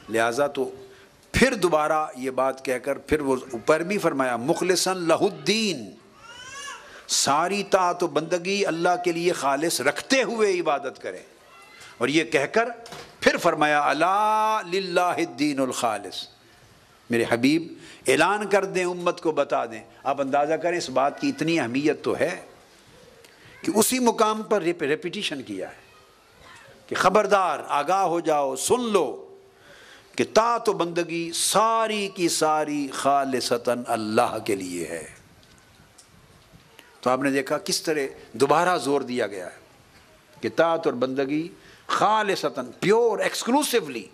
لہٰذا تو پھر دوبارہ یہ بات کہہ کر پھر وہ اوپر بھی فرمایا مخلصاً لہ الدین، ساری طاعت و بندگی اللہ کے لیے خالص رکھتے ہوئے عبادت کریں، اور یہ کہہ کر پھر فرمایا الا للہ الدین الخالص۔ میرے حبیب اعلان کر دیں، امت کو بتا دیں۔ آپ اندازہ کریں اس بات کی اتنی اہمیت تو ہے کہ اسی مقام پر ریپیٹیشن کیا ہے کہ خبردار آگاہ ہو جاؤ، سن لو کہ طاعت و بندگی ساری کی ساری خالصتاً اللہ کے لیے ہے۔ تو آپ نے دیکھا کس طرح دوبارہ زور دیا گیا ہے کہ طاعت اور بندگی خالصتاً، پیور، ایکسکلوسیولی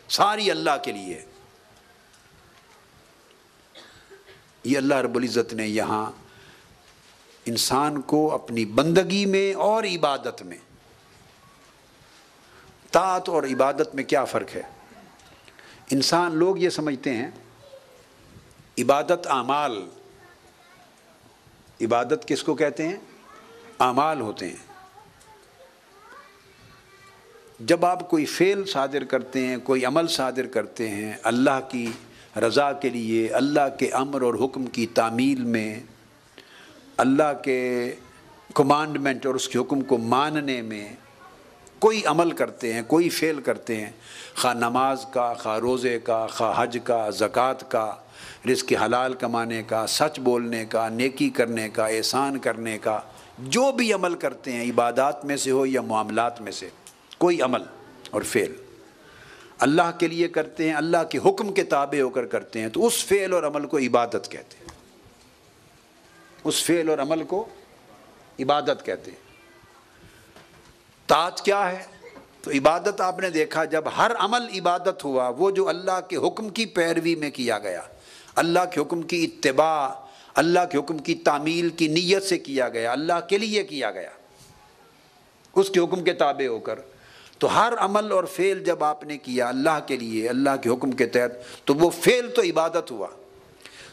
ساری اللہ کے لیے۔ یہ اللہ رب العزت نے یہاں انسان کو اپنی بندگی میں اور عبادت میں، طاعت اور عبادت میں کیا فرق ہے؟ انسان، لوگ یہ سمجھتے ہیں عبادت اعمال، عبادت کس کو کہتے ہیں؟ اعمال ہوتے ہیں۔ جب آپ کوئی فعل صادر کرتے ہیں، کوئی عمل صادر کرتے ہیں اللہ کی رضا کے لیے، اللہ کے امر اور حکم کی تعمیل میں، اللہ کے کمانڈمنٹ اور اس کے حکم کو ماننے میں کوئی عمل کرتے ہیں، کوئی فعل کرتے ہیں، خواہ نماز کا، خواہ روزے کا، خواہ حج کا، زکوٰۃ کا، رزق حلال کمانے کا، سچ بولنے کا، نیکی کرنے کا، احسان کرنے کا، جو بھی عمل کرتے ہیں عبادات میں سے ہو یا معاملات میں سے، کوئی عمل اور فعل اللہ کے لیے کرتے ہیں، اللہ کے حکم کے تابع ہو کر کرتے ہیں، تو اس فعل اور عمل کو عبادت کہتے ہیں، اس فعل اور عمل کو عبادت کہتے ہیں۔ طاعت کیا ہے؟ تو عبادت آپ نے دیکھا جب ہر عمل عبادت ہوا وہ جو اللہ کے حکم کی پیروی میں کیا گیا، اللہ کے حکم کی اتباع، اللہ کے حکم کی تعمیل کی نیت سے کیا گیا، اللہ کے لیے کیا گیا، اس کے حکم کے تابع ہو کر، تو ہر عمل اور فعل جب آپ نے کیا اللہ کے لیے، اللہ کے حکم کے تحت، تو وہ فعل تو عبادت ہوا۔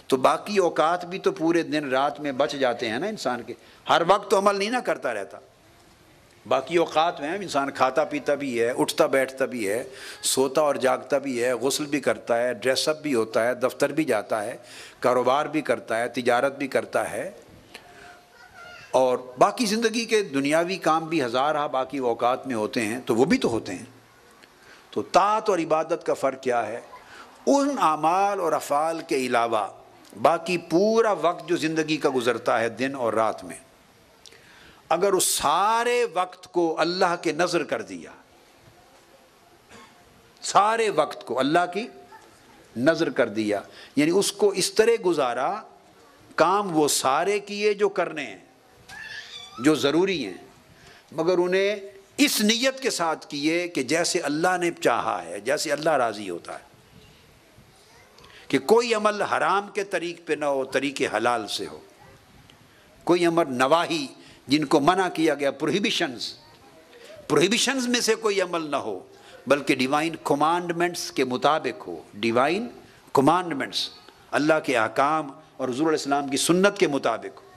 تو باقی اوقات بھی تو پورے دن رات میں بچ جاتے ہیں نا انسان کے، ہر وقت تو عمل نہیں نہ کرتا رہتا، باقی اوقات میں انسان کھاتا پیتا بھی ہے، اٹھتا بیٹھتا بھی ہے، سوتا اور جاگتا بھی ہے، غسل بھی کرتا ہے، ڈریس اپ بھی ہوتا ہے، دفتر بھی جاتا ہے، کاروبار بھی کرتا ہے، تجارت بھی کرتا ہے، اور باقی زندگی کے دنیاوی کام بھی ہزارہ باقی اوقات میں ہوتے ہیں، تو وہ بھی تو ہوتے ہیں۔ تو طاعت اور عبادت کا فرق کیا ہے؟ ان اعمال اور افعال کے علاوہ باقی پورا وقت جو زندگی کا گزرتا ہے دن اور رات میں، اگر اس سارے وقت کو اللہ کے نذر کر دیا، سارے وقت کو اللہ کی نذر کر دیا، یعنی اس کو اس طرح گزارا، کام وہ سارے کیے جو کرنے ہیں، جو ضروری ہیں، مگر انہیں اس نیت کے ساتھ کیے کہ جیسے اللہ نے چاہا ہے، جیسے اللہ راضی ہوتا ہے، کہ کوئی عمل حرام کے طریق پہ نہ ہو، طریق حلال سے ہو، کوئی امر نواہی جن کو منع کیا گیا، پروہیبیشنز میں سے کوئی عمل نہ ہو، بلکہ ڈیوائن کمانڈمنٹس کے مطابق ہو، ڈیوائن کمانڈمنٹس، اللہ کے احکام اور حضور علیہ السلام کی سنت کے مطابق ہو،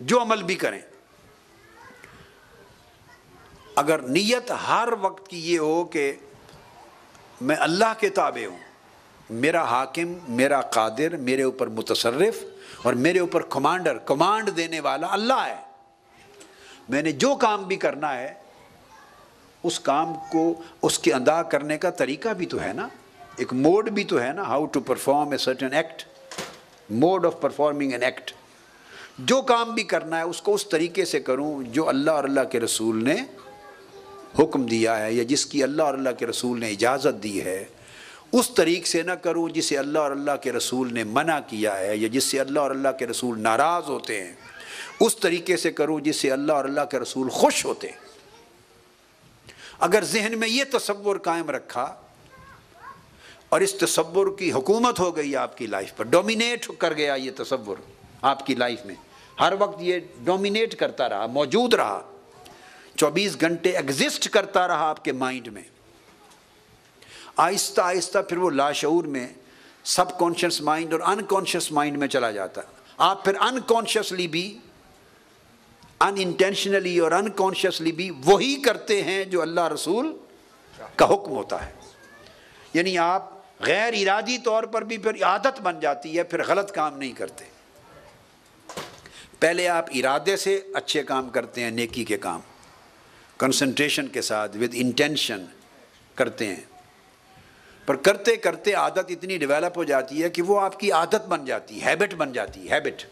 جو عمل بھی کریں۔ اگر نیت ہر وقت کی یہ ہو کہ میں اللہ کے تابع ہوں، میرا حاکم، میرا قادر، میرے اوپر متصرف اور میرے اوپر کمانڈر، کمانڈ دینے والا اللہ ہے، میں نے جو کام بھی کرنا ہے اس کام کو اس کے ادا کرنے کا طریقہ بھی تو ہے نا، ایک موڈ بھی تو ہے نا، how to perform a certain act, mode of performing an act, جو کام بھی کرنا ہے اس کو اس طریقے سے کروں جو اللہ اور اللہ کے رسول نے حکم دیا ہے، یا جس کی اللہ اور اللہ کے رسول نے اجازت دی ہے، اس طریق سے نہ کروں جسے اللہ اور اللہ کے رسول نے منع کیا ہے، یا جس سے اللہ اور اللہ کے رسول ناراض ہوتے ہیں، اس طریقے سے کروں جس سے اللہ اور اللہ کے رسول خوش ہوتے ہیں۔ اگر ذہن میں یہ تصور قائم رکھا اور اس تصور کی حکومت ہو گئی آپ کی لائف پر، ڈومینیٹ کر گیا یہ تصور آپ کی لائف میں، ہر وقت یہ ڈومینیٹ کرتا رہا، موجود رہا، 24 گھنٹے ایگزسٹ کرتا رہا آپ کے مائنڈ میں، آہستہ آہستہ پھر وہ لاشعور میں سب کانشیس مائنڈ اور انکانشیس مائنڈ میں چلا جاتا ہے۔ آپ پھر انکانشیسلی بھی، ان انٹینشنلی اور انکانشیسلی بھی وہی کرتے ہیں جو اللہ رسول کا حکم ہوتا ہے. یعنی آپ غیر ارادی طور پر بھی پھر عادت بن جاتی ہے، پھر غلط کام نہیں کرتے. پہلے آپ ارادے سے اچھے کام کرتے ہیں، نیکی کے کام کنسنٹریشن کے ساتھ ود انٹینشن کرتے ہیں، پر کرتے کرتے عادت اتنی ڈیولپ ہو جاتی ہے کہ وہ آپ کی عادت بن جاتی ہے، ہیبٹ بن جاتی ہے، ہیبٹ.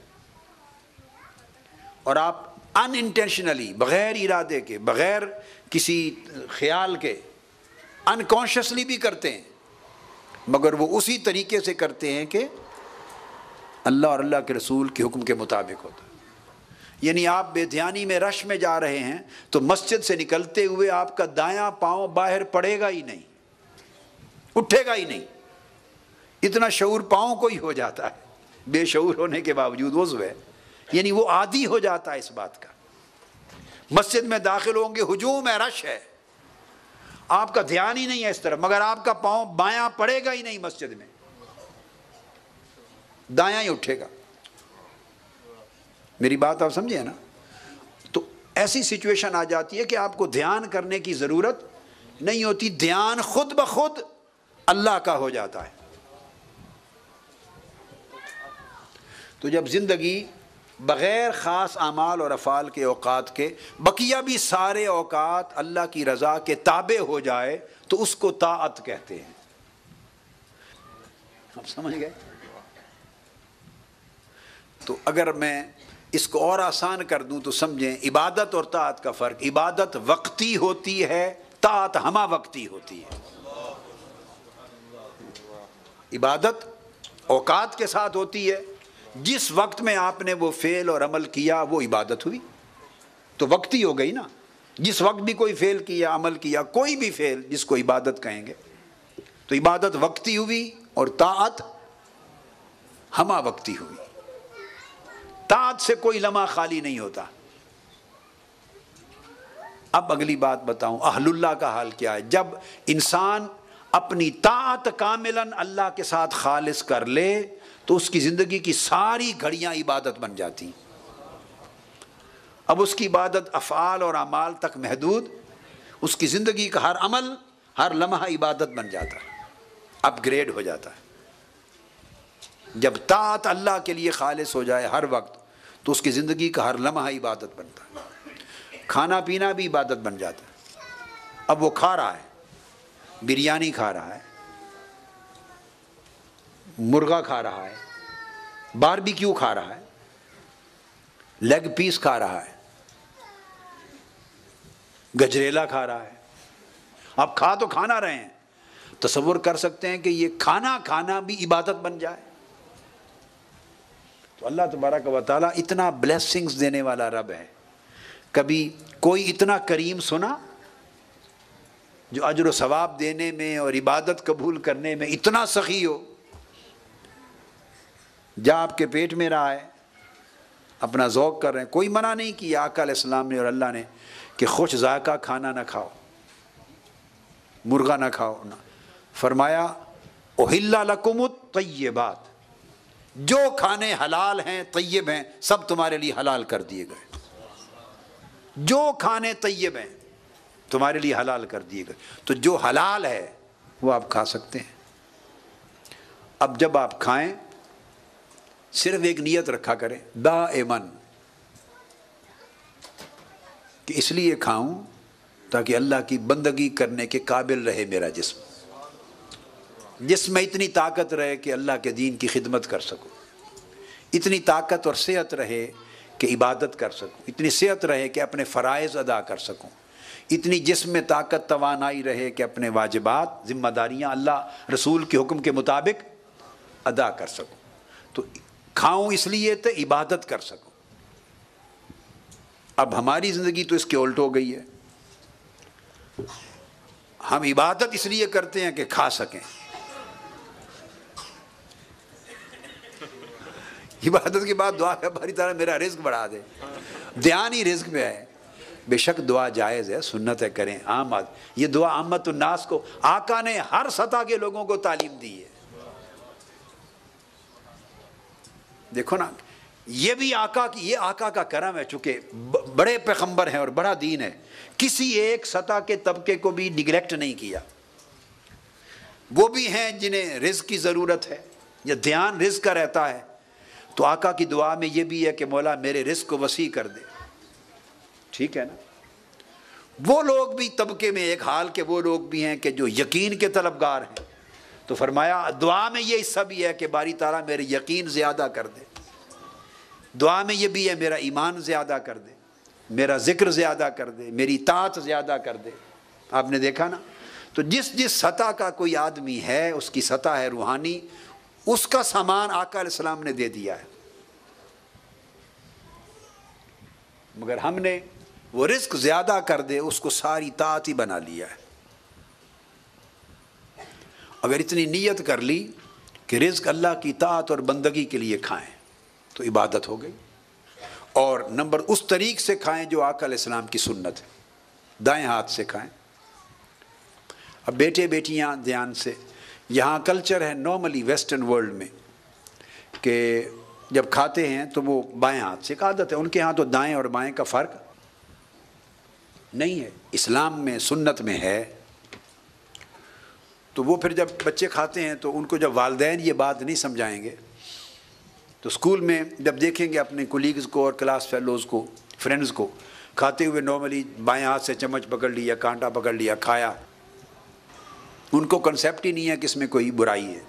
اور آپ ان انٹینشنلی، بغیر ارادے کے، بغیر کسی خیال کے، انکانشیسلی بھی کرتے ہیں، مگر وہ اسی طریقے سے کرتے ہیں کہ اللہ اور اللہ کے رسول کے حکم کے مطابق ہوتا ہے. یعنی آپ بے دھیانی میں رش میں جا رہے ہیں تو مسجد سے نکلتے ہوئے آپ کا دایاں پاؤں باہر پڑے گا ہی نہیں، اٹھے گا ہی نہیں. اتنا شعور پاؤں کو ہی ہو جاتا ہے، بے شعور ہونے کے باوجود وضو ہے. یعنی وہ عادی ہو جاتا ہے اس بات کا. مسجد میں داخل ہوں گے، ہجوم ہے، رش ہے، آپ کا دھیان ہی نہیں ہے اس طرف، مگر آپ کا پاؤں بایاں پڑے گا ہی نہیں، مسجد میں دایاں ہی اٹھے گا. میری بات آپ سمجھے نا؟ تو ایسی سچویشن آ جاتی ہے کہ آپ کو دھیان کرنے کی ضرورت نہیں ہوتی، دھیان خود بخود اللہ کا ہو جاتا ہے. تو جب زندگی بغیر خاص اعمال اور افعال کے اوقات کے بقیہ بھی سارے اوقات اللہ کی رضا کے تابع ہو جائے تو اس کو طاعت کہتے ہیں. آپ سمجھ گئے؟ تو اگر میں اس کو اور آسان کر دوں تو سمجھیں عبادت اور طاعت کا فرق. عبادت وقتی ہوتی ہے، طاعت ہمہ وقتی ہوتی ہے. عبادت اوقات کے ساتھ ہوتی ہے، جس وقت میں آپ نے وہ فعل اور عمل کیا وہ عبادت ہوئی، تو وقتی ہو گئی نا. جس وقت بھی کوئی فعل کیا، عمل کیا، کوئی بھی فعل جس کو عبادت کہیں گے، تو عبادت وقتی ہوئی اور طاعت ہمہ وقتی ہوئی. طاعت سے کوئی لمحہ خالی نہیں ہوتا. اب اگلی بات بتاؤں، اہل اللہ کا حال کیا ہے. جب انسان اپنی طاعت کاملاً اللہ کے ساتھ خالص کر لے تو اس کی زندگی کی ساری گھڑیاں عبادت بن جاتی. اب اس کی عبادت افعال اور اعمال تک محدود، اس کی زندگی کا ہر عمل، ہر لمحہ عبادت بن جاتا ہے، اپ گریڈ ہو جاتا ہے. جب طاعت اللہ کے لیے خالص ہو جائے ہر وقت تو اس کی زندگی کا ہر لمحہ عبادت بنتا ہے. کھانا پینا بھی عبادت بن جاتا ہے. اب وہ کھا رہا ہے، بریانی کھا رہا ہے، مرغا کھا رہا ہے، باربیکیو کھا رہا ہے، لیگ پیس کھا رہا ہے، گجریلا کھا رہا ہے. آپ کھا تو کھانا رہے ہیں، تصور کر سکتے ہیں کہ یہ کھانا کھانا بھی عبادت بن جائے. تو اللہ تبارک و تعالیٰ اتنا بلیسنگز دینے والا رب ہے. کبھی کوئی اتنا کریم سنا جو اجر و ثواب دینے میں اور عبادت قبول کرنے میں اتنا سخی ہو؟ جا آپ کے پیٹ میں رہا ہے، اپنا ذوق کر رہے ہیں، کوئی منع نہیں کیا آقا علیہ السلام نے اور اللہ نے کہ خوش ذائقہ کھانا نہ کھاؤ، مرغا نہ کھاؤ. نہ فرمایا احل لکم الطیبات، جو کھانے حلال ہیں، طیب ہیں، سب تمہارے لیے حلال کر دیے گئے. جو کھانے طیب ہیں تمہارے لیے حلال کر دیے گئے. تو جو حلال ہے وہ آپ کھا سکتے ہیں. اب جب آپ کھائیں صرف ایک نیت رکھا کریں دائماً کہ اس لیے کھاؤں تاکہ اللہ کی بندگی کرنے کے قابل رہے میرا جسم، جسم میں اتنی طاقت رہے کہ اللہ کے دین کی خدمت کر سکوں، اتنی طاقت اور صحت رہے کہ عبادت کر سکوں، اتنی صحت رہے کہ اپنے فرائض ادا کر سکوں، اتنی جسم میں طاقت توانائی رہے کہ اپنے واجبات، ذمہ داریاں اللہ رسول کے حکم کے مطابق ادا کر سکوں. تو کھاؤں اس لیے تو عبادت کر سکوں. اب ہماری زندگی تو اس کے الٹ ہو گئی ہے. ہم عبادت اس لیے کرتے ہیں کہ کھا سکیں. عبادت کے بعد دعا ہے باری تعالیٰ میرا رزق بڑھا دے. دھیان ہی رزق میں ہے. بے شک دعا جائز ہے، سنت ہے، کریں. عام یہ دعا عامت الناس کو آقا نے ہر سطح کے لوگوں کو تعلیم دی ہے. دیکھو نا یہ بھی آقا کی، یہ آقا کا کرم ہے، چونکہ بڑے پیغمبر ہیں اور بڑا دین ہے، کسی ایک سطح کے طبقے کو بھی نگلیکٹ نہیں کیا۔ وہ بھی ہیں جنہیں رزق کی ضرورت ہے یا دھیان رزق کا رہتا ہے، تو آقا کی دعا میں یہ بھی ہے کہ مولا میرے رزق کو وسیع کر دے، ٹھیک ہے نا۔ وہ لوگ بھی طبقے میں ایک حال کے وہ لوگ بھی ہیں کہ جو یقین کے طلبگار ہیں، تو فرمایا دعا میں یہ حصہ بھی ہے کہ باری تعالیٰ میرے یقین زیادہ کر دے، دعا میں یہ بھی ہے میرا ایمان زیادہ کر دے، میرا ذکر زیادہ کر دے، میری اطاعت زیادہ کر دے۔ آپ نے دیکھا نا، تو جس جس سطح کا کوئی آدمی ہے، اس کی سطح ہے روحانی، اس کا سامان آقا علیہ السلام نے دے دیا ہے، مگر ہم نے وہ رزق زیادہ کر دے اس کو ساری طاعت ہی بنا لیا ہے۔ اگر اتنی نیت کر لی کہ رزق اللہ کی طاعت اور بندگی کے لیے کھائیں تو عبادت ہو گئی، اور نمبر اس طریق سے کھائیں جو آقا علیہ السلام کی سنت ہے، دائیں ہاتھ سے کھائیں۔ اب بیٹے بیٹیاں دھیان سے، یہاں کلچر ہے نارملی ویسٹرن ورلڈ میں کہ جب کھاتے ہیں تو وہ بائیں ہاتھ سے، ایک عادت ہے ان کے ہاں، تو دائیں اور بائیں کا فرق نہیں ہے، اسلام میں سنت میں ہے۔ تو وہ پھر جب بچے کھاتے ہیں تو ان کو جب والدین یہ بات نہیں سمجھائیں گے تو اسکول میں جب دیکھیں گے اپنے کولیگز کو اور کلاس فیلوز کو، فرینڈز کو کھاتے ہوئے نارملی بائیں ہاتھ سے چمچ پکڑ لیا، کانٹا پکڑ لیا، کھایا، ان کو کنسیپٹ ہی نہیں ہے کہ اس میں کوئی برائی ہے۔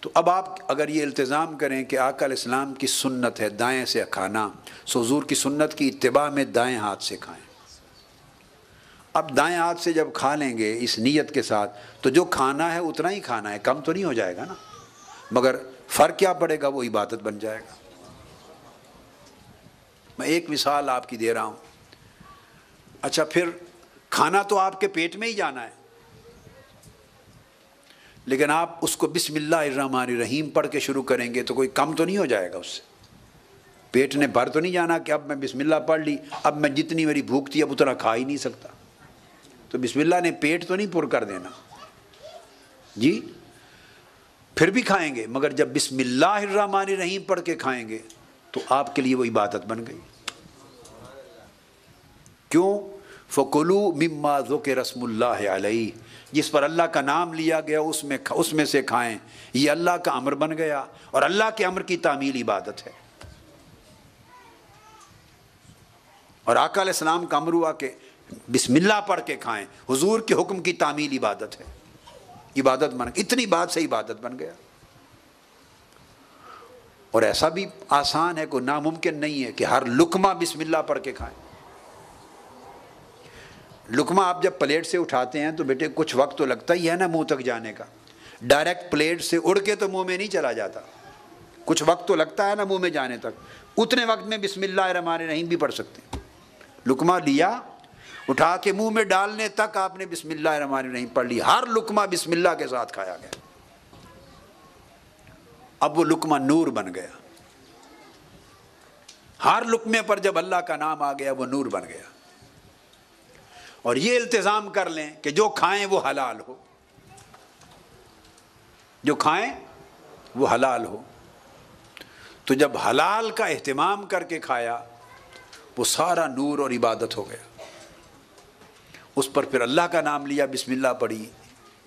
تو اب آپ اگر یہ التزام کریں کہ آقا علیہ السلام کی سنت ہے دائیں سے کھانا، سو حضور کی سنت کی اتباع میں دائیں ہاتھ سے کھائیں۔ اب دائیں ہاتھ سے جب کھا لیں گے اس نیت کے ساتھ، تو جو کھانا ہے اتنا ہی کھانا ہے، کم تو نہیں ہو جائے گا نا، مگر فرق کیا پڑے گا، وہ عبادت بن جائے گا۔ میں ایک مثال آپ کی دے رہا ہوں۔ اچھا، پھر کھانا تو آپ کے پیٹ میں ہی جانا ہے، لیکن آپ اس کو بسم اللہ الرحمن الرحیم پڑھ کے شروع کریں گے تو کوئی کم تو نہیں ہو جائے گا اس سے؟ پیٹ نے بھر تو نہیں جانا کہ اب میں بسم اللہ پڑھ لی، اب میں جتنی میری بھوک تھی اب اتنا کھا ہی نہیں سکتا۔ تو بسم اللہ نے پیٹ تو نہیں پر کر دینا جی، پھر بھی کھائیں گے، مگر جب بسم اللہ الرحمن الرحیم پڑھ کے کھائیں گے تو آپ کے لیے وہ عبادت بن گئی۔ کیوں؟ فَكُلُوا مِمَّا ذُكِرَ اسْمُ اللَّهِ عَلَيْهِ، جس پر اللہ کا نام لیا گیا اس میں سے کھائیں، یہ اللہ کا امر بن گیا، اور اللہ کے امر کی تعمیل عبادت ہے۔ اور آقا علیہ السلام کا امر ہوا کہ بسم اللہ پڑھ کے کھائیں، حضور کے حکم کی تعمیل عبادت ہے، عبادت بن، اتنی بات سے عبادت بن گیا۔ اور ایسا بھی آسان ہے، کوئی ناممکن نہیں ہے کہ ہر لقمہ بسم اللہ پڑھ کے کھائیں۔ لقمہ آپ جب پلیٹ سے اٹھاتے ہیں تو بیٹے کچھ وقت تو لگتا ہی ہے نا منہ تک جانے کا، ڈائریکٹ پلیٹ سے اڑ کے تو منہ میں نہیں چلا جاتا، کچھ وقت تو لگتا ہے نا منہ میں جانے تک۔ اتنے وقت میں بسم اللہ الرحمن الرحیم بھی پڑھ سکتے ہیں۔ لقمہ لیا، اٹھا کے منہ میں ڈالنے تک آپ نے بسم اللہ الرحمن الرحیم پڑھ لی، ہر لقمہ بسم اللہ کے ساتھ کھایا گیا۔ اب وہ لقمہ نور بن گیا، ہر لقمے پر جب اللہ کا نام آ گیا وہ نور بن گیا۔ اور یہ التزام کر لیں کہ جو کھائیں وہ حلال ہو، جو کھائیں وہ حلال ہو۔ تو جب حلال کا اہتمام کر کے کھایا وہ سارا نور اور عبادت ہو گیا۔ اس پر پھر اللہ کا نام لیا، بسم اللہ پڑھی،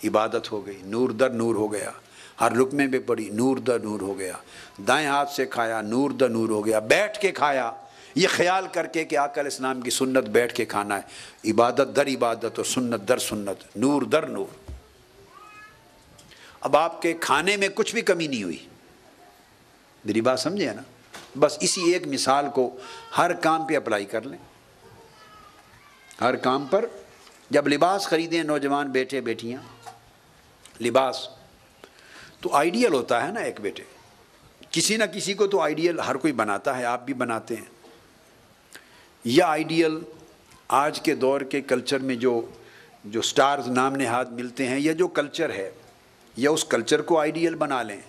عبادت ہو گئی، نور در نور ہو گیا۔ ہر لقمے میں پڑھی، نور در نور ہو گیا۔ دائیں ہاتھ سے کھایا، نور در نور ہو گیا۔ بیٹھ کے کھایا، یہ خیال کر کے کہ آقا علیہ السلام کی سنت بیٹھ کے کھانا ہے، عبادت در عبادت اور سنت در سنت، نور در نور۔ اب آپ کے کھانے میں کچھ بھی کمی نہیں ہوئی، میری بات سمجھے نا؟ بس اسی ایک مثال کو ہر کام پہ اپلائی کر لیں، ہر کام پر۔ جب لباس خریدیں نوجوان بیٹے بیٹیاں، لباس تو آئیڈیل ہوتا ہے نا ایک بیٹے، کسی نہ کسی کو تو آئیڈیل ہر کوئی بناتا ہے، آپ بھی بناتے ہیں۔ یہ آئیڈیل آج کے دور کے کلچر میں جو سٹارز نام نہاد ملتے ہیں، یا جو کلچر ہے، یا اس کلچر کو آئیڈیل بنا لیں،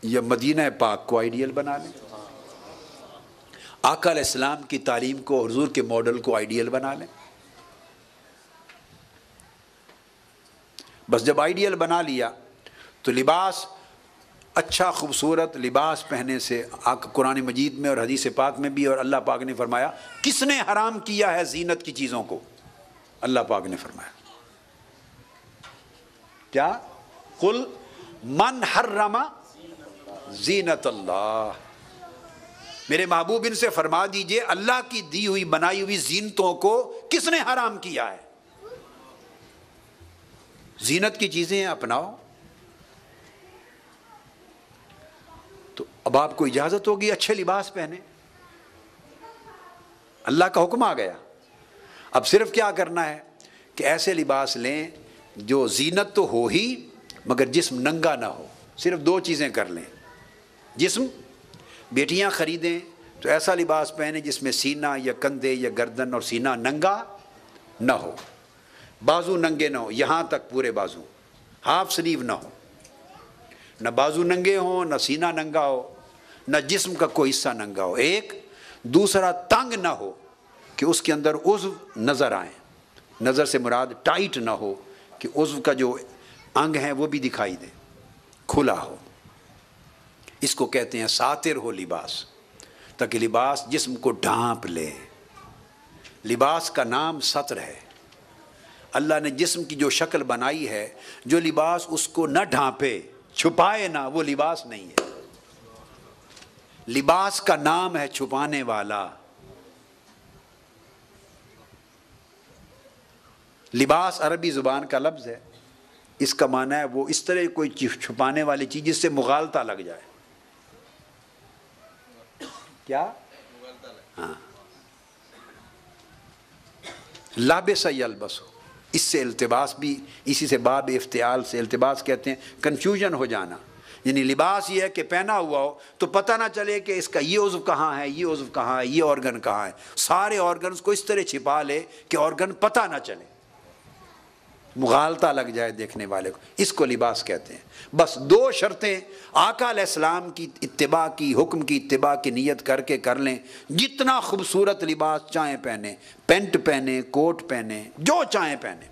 یا مدینہ پاک کو آئیڈیل بنا لیں، آقا علیہ السلام کی تعلیم کو، حضور کے ماڈل کو آئیڈیل بنا لیں۔ بس جب آئیڈیل بنا لیا تو لباس اچھا خوبصورت لباس پہننے سے قرآن مجید میں اور حدیث پاک میں بھی، اور اللہ پاک نے فرمایا کس نے حرام کیا ہے زینت کی چیزوں کو؟ اللہ پاک نے فرمایا کیا؟ قل من حرم زینت اللہ، میرے محبوب ان سے فرما دیجئے اللہ کی دی ہوئی بنائی ہوئی زینتوں کو کس نے حرام کیا ہے؟ زینت کی چیزیں اپناؤ۔ تو اب آپ کو اجازت ہوگی اچھے لباس پہنے، اللہ کا حکم آ گیا۔ اب صرف کیا کرنا ہے کہ ایسے لباس لیں جو زینت تو ہو ہی مگر جسم ننگا نہ ہو۔ صرف دو چیزیں کر لیں، جسم، بیٹیاں خریدیں تو ایسا لباس پہنیں جس میں سینہ یا کندھے یا گردن اور سینہ ننگا نہ ہو، بازو ننگے نہ ہو، یہاں تک پورے بازو، ہاف سلیو نہ ہو، نہ بازو ننگے ہوں، نہ سینہ ننگا ہو، نہ جسم کا کوئی حصہ ننگا ہو۔ ایک دوسرا تنگ نہ ہو کہ اس کے اندر عضو نظر آئیں، نظر سے مراد ٹائٹ نہ ہو کہ عضو کا جو انگ ہیں وہ بھی دکھائی دیں، کھلا ہو۔ اس کو کہتے ہیں ساتر ہو لباس، تاکہ لباس جسم کو ڈھانپ لے۔ لباس کا نام ستر ہے۔ اللہ نے جسم کی جو شکل بنائی ہے، جو لباس اس کو نہ ڈھانپے، چھپائے نہ، وہ لباس نہیں ہے۔ لباس کا نام ہے چھپانے والا۔ لباس عربی زبان کا لفظ ہے، اس کا معنی ہے وہ اس طرح کوئی چھپانے والی چیز جس سے مغالطہ لگ جائے۔ کیا؟ ہاں، لابس یلبس، اس سے التباس بھی، اسی سے باب افتعال سے التباس کہتے ہیں، کنفیوژن ہو جانا۔ یعنی لباس یہ ہے کہ پہنا ہوا ہو تو پتہ نہ چلے کہ اس کا یہ عضو کہاں ہے، یہ عضو کہاں ہے، یہ آرگن کہاں ہے، سارے آرگنز کو اس طرح چھپا لے کہ آرگن پتہ نہ چلے، مغالطہ لگ جائے دیکھنے والے کو، اس کو لباس کہتے ہیں۔ بس دو شرطیں آقا علیہ السلام کی اتباع کی، حکم کی اتباع کی نیت کر کے کر لیں، جتنا خوبصورت لباس چاہیں پہنیں، پینٹ پہنیں، کوٹ پہنیں، جو چاہیں پہنیں۔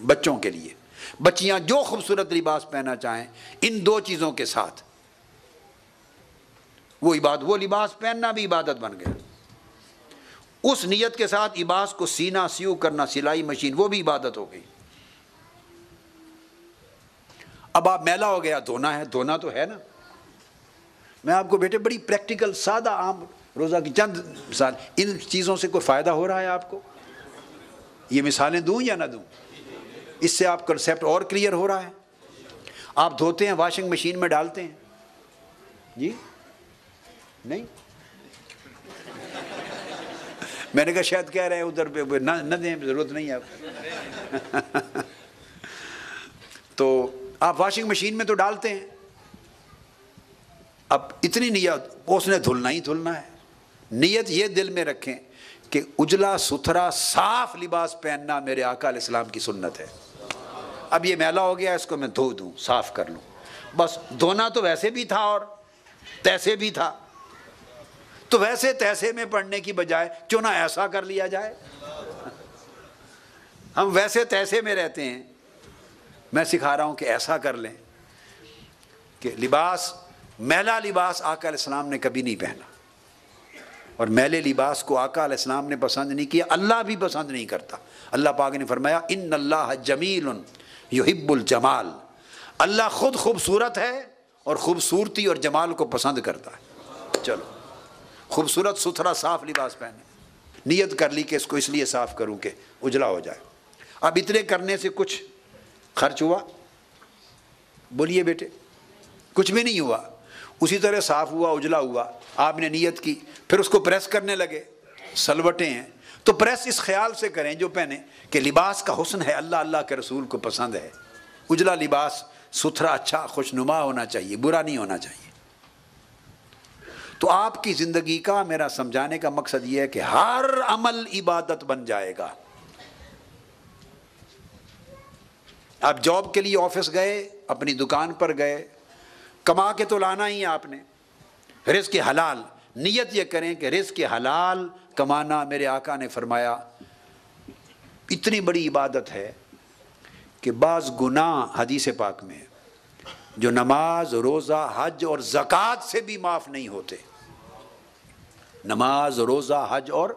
بچوں کے لیے بچیاں جو خوبصورت لباس پہننا چاہیں، ان دو چیزوں کے ساتھ وہ لباس پہننا بھی عبادت بن گیا۔ اس نیت کے ساتھ لباس کو سینا سیو کرنا، سلائی مشین، وہ بھی عبادت ہو گئی۔ اب آپ میلا ہو گیا، دھونا ہے، دھونا تو ہے نا۔ میں آپ کو بیٹے بڑی پریکٹیکل سادہ عام روزہ کی چند مثال، ان چیزوں سے کوئی فائدہ ہو رہا ہے آپ کو؟ یہ مثالیں دوں یا نہ دوں؟ اس سے آپ کنسیپٹ اور کلیئر ہو رہا ہے؟ آپ دھوتے ہیں، واشنگ مشین میں ڈالتے ہیں، جی نہیں؟ میں نے کہا شاید کہہ رہے ہیں ادھر پہ نہ دیں، ضرورت نہیں ہے آپ تو آپ واشنگ مشین میں تو ڈالتے ہیں۔ اب اتنی نیت، اس نے دھلنا ہی دھلنا ہے۔ نیت یہ دل میں رکھیں کہ اجلا ستھرا صاف لباس پہننا میرے آقا علیہ السلام کی سنت ہے۔ اب یہ میلا ہو گیا، اس کو میں دھو دوں، صاف کر لوں، بس۔ دھونا تو ویسے بھی تھا اور تیسے بھی تھا، تو ویسے تیسے میں پڑھنے کی بجائے کیوں نہ ایسا کر لیا جائے؟ ہم ویسے تیسے میں رہتے ہیں، میں سکھا رہا ہوں کہ ایسا کر لیں کہ لباس، میلا لباس آقا علیہ السلام نے کبھی نہیں پہنا، اور میلے لباس کو آقا علیہ السلام نے پسند نہیں کیا، اللہ بھی پسند نہیں کرتا۔ اللہ پاک نے فرمایا ان اللہ جمیل یحب الجمال، اللہ خود خوبصورت ہے اور خوبصورتی اور جمال کو پسند کرتا ہے۔ چلو خوبصورت ستھرا صاف لباس پہنے، نیت کر لی کہ اس کو اس لیے صاف کروں کہ اجلا ہو جائے۔ اب اتنے کرنے سے کچھ خرچ ہوا؟ بولیے بیٹے، کچھ بھی نہیں ہوا۔ اسی طرح صاف ہوا، اجلا ہوا، آپ نے نیت کی، پھر اس کو پریس کرنے لگے، سلوٹیں ہیں تو پریس اس خیال سے کریں جو پہنے کہ لباس کا حسن ہے، اللہ اللہ کے رسول کو پسند ہے۔ اجلا لباس ستھرا، اچھا، خوشنما ہونا چاہیے، برا نہیں ہونا چاہیے۔ تو آپ کی زندگی کا میرا سمجھانے کا مقصد یہ ہے کہ ہر عمل عبادت بن جائے گا۔ آپ جاب کے لیے آفس گئے، اپنی دکان پر گئے، کما کے تو لانا ہی ہے آپ نے، رزق حلال، نیت یہ کریں کہ رزق حلال کمانا میرے آقا نے فرمایا اتنی بڑی عبادت ہے کہ بعض گناہ، حدیث پاک میں جو نماز روزہ حج اور زکوٰۃ سے بھی معاف نہیں ہوتے. نماز روزہ حج اور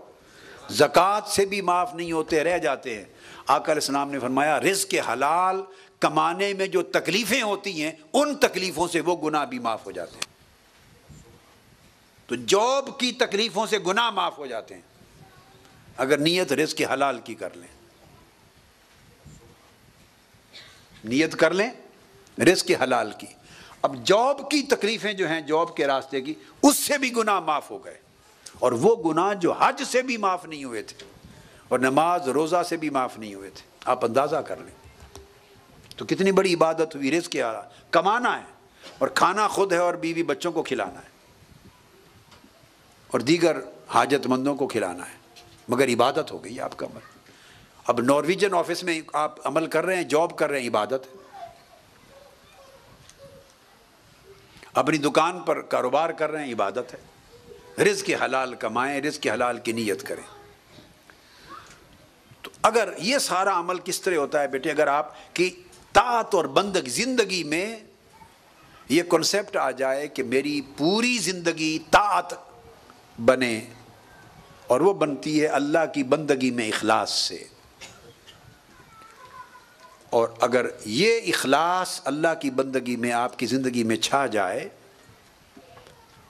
زکوٰۃ سے بھی معاف نہیں ہوتے، رہ جاتے ہیں. آقا علیہ السلام نے فرمایا رزق حلال کمانے میں جو تکلیفیں ہوتی ہیں ان تکلیفوں سے وہ گناہ بھی معاف ہو جاتے ہیں. تو جاب کی تکلیفوں سے گناہ معاف ہو جاتے ہیں اگر نیت رزق حلال کی کر لیں. نیت کر لیں رزق حلال کی. اب جاب کی تکلیفیں جو ہیں جاب کے راستے کی، اس سے بھی گناہ معاف ہو گئے، اور وہ گناہ جو حج سے بھی معاف نہیں ہوئے تھے اور نماز روزہ سے بھی معاف نہیں ہوئے تھے. آپ اندازہ کر لیں تو کتنی بڑی عبادت ہوئی. رزق حلال کمانا ہے اور کھانا خود ہے اور بیوی بچوں کو کھلانا ہے اور دیگر حاجت مندوں کو کھلانا ہے، مگر عبادت ہو گئی آپ کا عمل. اب نارویجن آفس میں آپ عمل کر رہے ہیں، جاب کر رہے ہیں، عبادت ہے. اپنی دکان پر کاروبار کر رہے ہیں، عبادت ہے. رزق حلال کمائیں، رزق حلال کی نیت کریں. تو اگر یہ سارا عمل کس طرح ہوتا ہے بیٹے، اگر آپ کی طاعت اور بندگی زندگی میں یہ کنسیپٹ آ جائے کہ میری پوری زندگی طاعت بنے، اور وہ بنتی ہے اللہ کی بندگی میں اخلاص سے. اور اگر یہ اخلاص اللہ کی بندگی میں آپ کی زندگی میں چھا جائے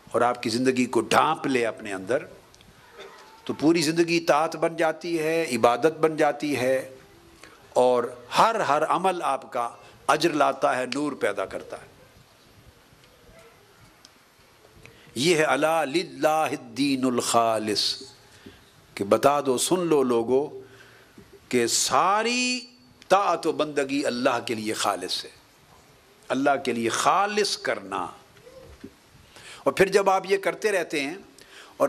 اور آپ کی زندگی کو ڈھانپ لے اپنے اندر، تو پوری زندگی طاعت بن جاتی ہے، عبادت بن جاتی ہے، اور ہر عمل آپ کا اجر لاتا ہے، نور پیدا کرتا ہے. یہ ہے الا للہ الدین الخالص، کہ بتا دو، سن لو لوگو، کہ ساری طاعت و بندگی اللہ کے لیے خالص ہے. اللہ کے لیے خالص کرنا. اور پھر جب آپ یہ کرتے رہتے ہیں اور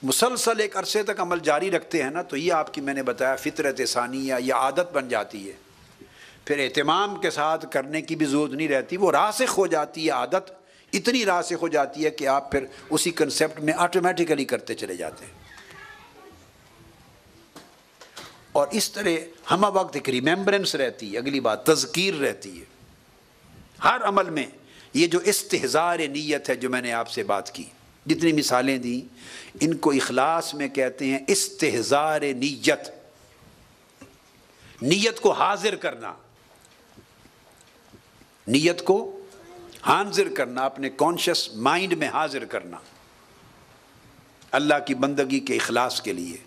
مسلسل ایک عرصے تک عمل جاری رکھتے ہیں نا، تو یہ آپ کی میں نے بتایا فطرت ثانیہ یا عادت بن جاتی ہے. پھر اہتمام کے ساتھ کرنے کی بھی ضرورت نہیں رہتی، وہ راسخ ہو جاتی ہے. عادت اتنی راسخ ہو جاتی ہے کہ آپ پھر اسی کنسیپٹ میں آٹومیٹیکلی کرتے چلے جاتے ہیں. اور اس طرح ہمہ وقت ایک ریمیمبرنس رہتی ہے، اگلی بات تذکیر رہتی ہے ہر عمل میں. یہ جو استحضار نیت ہے جو میں نے آپ سے بات کی، جتنی مثالیں دیں، ان کو اخلاص میں کہتے ہیں استحضار نیت. نیت کو حاضر کرنا، نیت کو حاضر کرنا، اپنے کانشیس مائنڈ میں حاضر کرنا اللہ کی بندگی کے اخلاص کے لیے.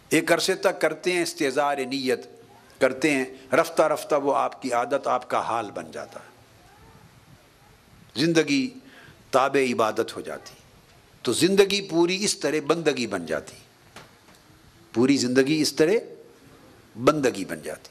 ایک عرصے تک کرتے ہیں، استحضار نیت کرتے ہیں، رفتہ رفتہ وہ آپ کی عادت، آپ کا حال بن جاتا ہے، زندگی تابع عبادت ہو جاتی. تو زندگی پوری اس طرح بندگی بن جاتی، پوری زندگی اس طرح بندگی بن جاتی.